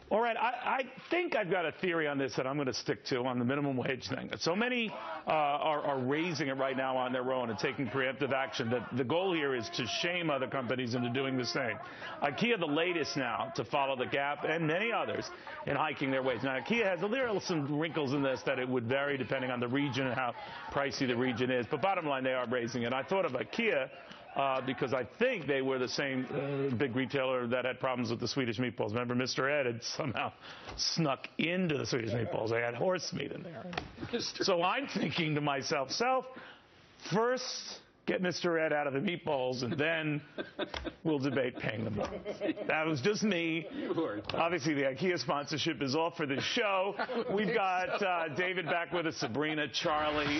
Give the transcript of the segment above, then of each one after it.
All right, I think I've got a theory on this that I'm going to stick to on the minimum wage thing. So many are raising it right now on their own and taking preemptive action. That the goal here is to shame other companies into doing the same. IKEA, the latest now to follow the Gap and many others in hiking their wage. Now, IKEA has there are some wrinkles in this that it would vary depending on the region and how pricey the region is. But bottom line, they are raising it. I thought of IKEA. Because I think they were the same big retailer that had problems with the Swedish meatballs. Remember, Mr. Ed had somehow snuck into the Swedish meatballs. They had horse meat in there. So I'm thinking to myself, first get Mr. Ed out of the meatballs, and then we'll debate paying them more. That was just me. Obviously, the IKEA sponsorship is off for this show. We've got David back with us, Sabrina, Charlie.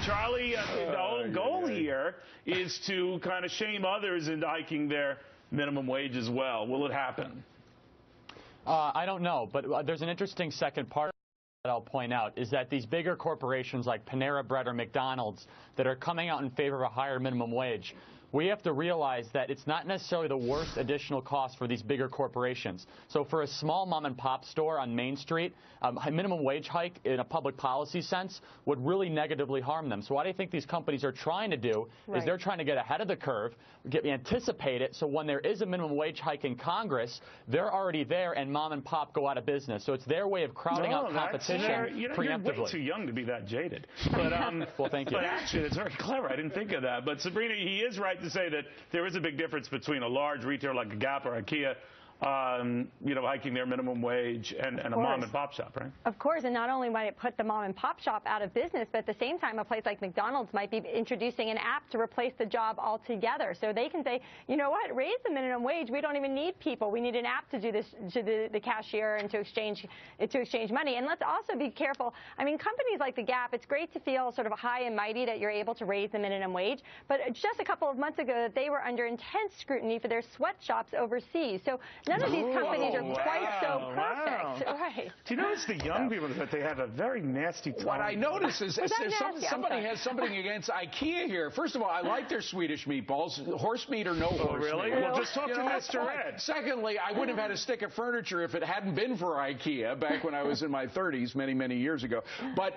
Charlie, the whole goal here is to kind of shame others into hiking their minimum wage as well. Will it happen? I don't know, but there's an interesting second part that I'll point out, is that these bigger corporations like Panera Bread or McDonald's that are coming out in favor of a higher minimum wage, we have to realize that it's not necessarily the worst additional cost for these bigger corporations. So for a small mom and pop store on Main Street, a minimum wage hike in a public policy sense would really negatively harm them. So what I think these companies are trying to do is they're trying to get ahead of the curve, anticipate it, so when there is a minimum wage hike in Congress, they're already there and mom and pop go out of business. So it's their way of crowding out competition preemptively. You're way too young to be that jaded. But, well, thank you. But actually, it's very clever. I didn't think of that. But Sabrina, he is right to say that there is a big difference between a large retailer like a Gap or IKEA, hiking their minimum wage and a mom and pop shop, right? Of course, and not only might it put the mom and pop shop out of business, but at the same time, a place like McDonald's might be introducing an app to replace the job altogether. So they can say, you know what, raise the minimum wage. We don't even need people. We need an app to do this, to the cashier and to exchange money. And let's also be careful. I mean, companies like the Gap, it's great to feel sort of high and mighty that you're able to raise the minimum wage. But just a couple of months ago, they were under intense scrutiny for their sweatshops overseas. So none of these companies are quite so perfect. Right. Do you notice the young people that they have a very nasty time? What I notice is somebody has something against IKEA here. First of all, I like their Swedish meatballs, horse meat or no horse meat. Really? Well, just talk to Mr. Ed. Secondly, I wouldn't have had a stick of furniture if it hadn't been for IKEA back when I was in my 30s, many, many years ago. But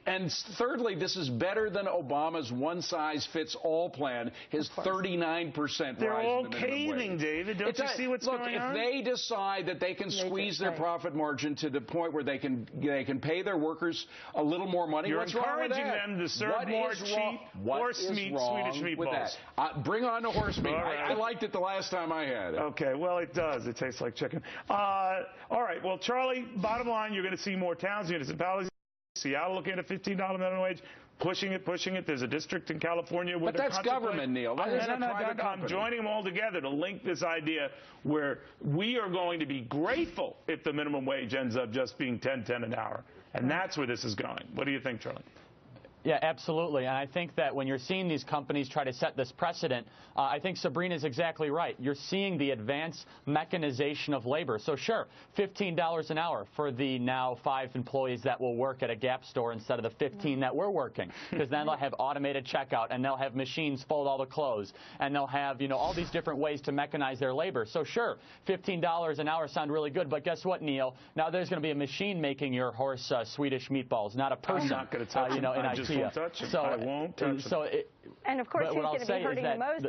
and thirdly, this is better than Obama's one-size-fits-all plan, his 39% rise in the minimum wage. They're all caving, David. Don't you see what's going on? If they decide that they can squeeze their profit margin to the point where they can pay their workers a little more money, you're what's wrong with that? encouraging them to serve more cheap horse meat Swedish meatballs. Bring on the horse meat. Right. I liked it the last time I had it. Okay, well, it does. It tastes like chicken. All right, well, Charlie, bottom line, you're going to see more towns, municipalities. Seattle looking at a $15 minimum wage. Pushing it. There's a district in California where that's government, Neil. That isn't a private company. I'm joining them all together to link this idea where we are going to be grateful if the minimum wage ends up just being $10.10 an hour. And that's where this is going. What do you think, Charlie? Yeah, absolutely. And I think that when you're seeing these companies try to set this precedent, I think Sabrina's exactly right. You're seeing the advanced mechanization of labor. So sure, $15 an hour for the now 5 employees that will work at a Gap store instead of the 15 that we're working. Because then they'll have automated checkout, and they'll have machines fold all the clothes, and they'll have, all these different ways to mechanize their labor. So sure, $15 an hour sound really good, but guess what, Neil? Now there's going to be a machine making your horse Swedish meatballs, not a person. I'm not going to touch it. In IKEA. Touch it. So, I won't touch it. And of course, who's going to be hurting the most?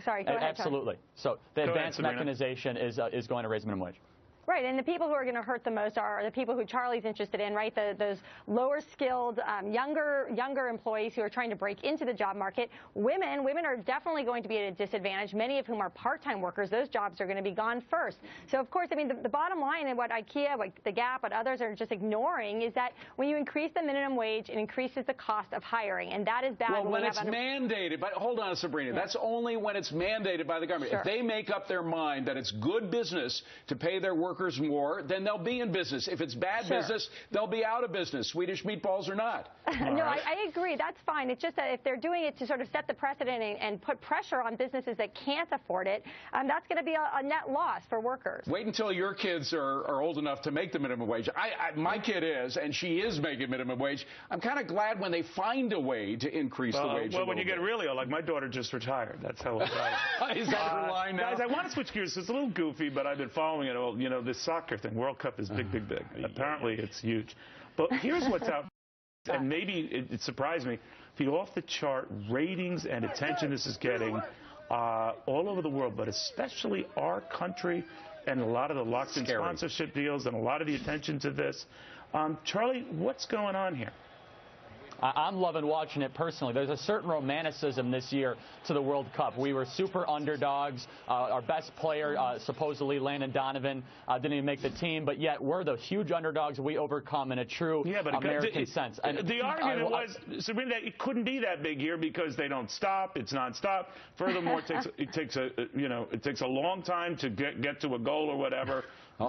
Sorry, go ahead. Absolutely. So the advanced mechanization is going to raise minimum wage. Right, and the people who are going to hurt the most are the people who Charlie's interested in, right? Those lower skilled, younger employees who are trying to break into the job market. Women are definitely going to be at a disadvantage, many of whom are part-time workers. Those jobs are going to be gone first. So, of course, I mean, the bottom line and what IKEA, what the Gap, what others are just ignoring is that when you increase the minimum wage, it increases the cost of hiring, and that is bad. Well, when it's mandated, but hold on, Sabrina, that's only when it's mandated by the government. If they make up their mind that it's good business to pay their workers more, then they'll be in business. If it's bad business, they'll be out of business, Swedish meatballs or not. No, I agree. That's fine. It's just that if they're doing it to sort of set the precedent and put pressure on businesses that can't afford it, that's going to be a net loss for workers. Wait until your kids are old enough to make the minimum wage. My kid is, and she is making minimum wage. I'm kind of glad when they find a way to increase the wage. Well, when you get really old, like my daughter just retired. That's how old I am. Is that her line now? Guys, I want to switch gears. It's a little goofy, but I've been following it all. know, this soccer thing, World Cup is big, big, big. Apparently it's huge. But here's what's out, and maybe it surprised me, the off-the-chart ratings and attention this is getting all over the world, but especially our country and a lot of the locked-in sponsorship deals and a lot of the attention to this. Charlie, what's going on here? I'm loving watching it personally. There's a certain romanticism this year to the World Cup. We were super underdogs. Our best player, supposedly Landon Donovan, didn't even make the team, but yet we're the huge underdogs we overcome in a true American sense. And the argument was, Sabrina, that it couldn't be that big here because they don't stop. It's nonstop. Furthermore, it takes a long time to get to a goal or whatever.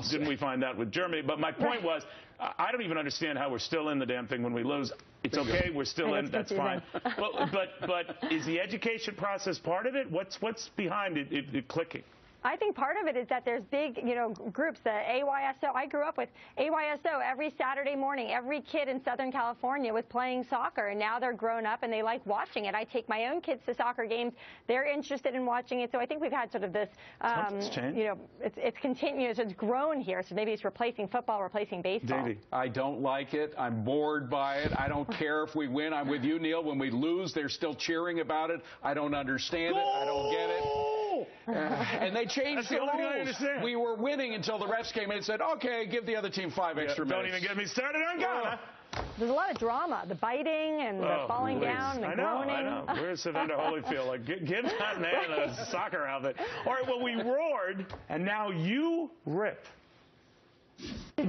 Didn't we find that with Germany? But my point was, I don't even understand how we're still in the damn thing when we lose. It's okay, we're still in, that's fine. But is the education process part of it? What's behind it clicking? I think part of it is that there's big, groups, the AYSO. I grew up with AYSO every Saturday morning. Every kid in Southern California was playing soccer, and now they're grown up and they like watching it. I take my own kids to soccer games. They're interested in watching it. So I think we've had sort of this, it's continuous. It's grown here. So maybe it's replacing football, replacing baseball. Davey. I don't like it. I'm bored by it. I don't care if we win. I'm with you, Neil. When we lose, they're still cheering about it. I don't understand it. I don't get it. And they changed the rules. We were winning until the refs came in and said, okay, give the other team 5 extra minutes. Don't even get me started on Ghana. There's a lot of drama, the biting and the falling down and the groaning. I know. Where's Evander Holyfield? Like, give that man a soccer outfit. All right, well, we roared, and now you rip.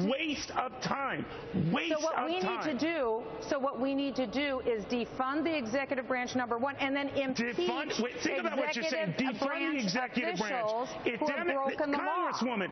Waste of time. So what we need to do is defund the executive branch, number one, and then impeach think about what you're saying. Defund the executive branch. who have broken the law. Congresswoman,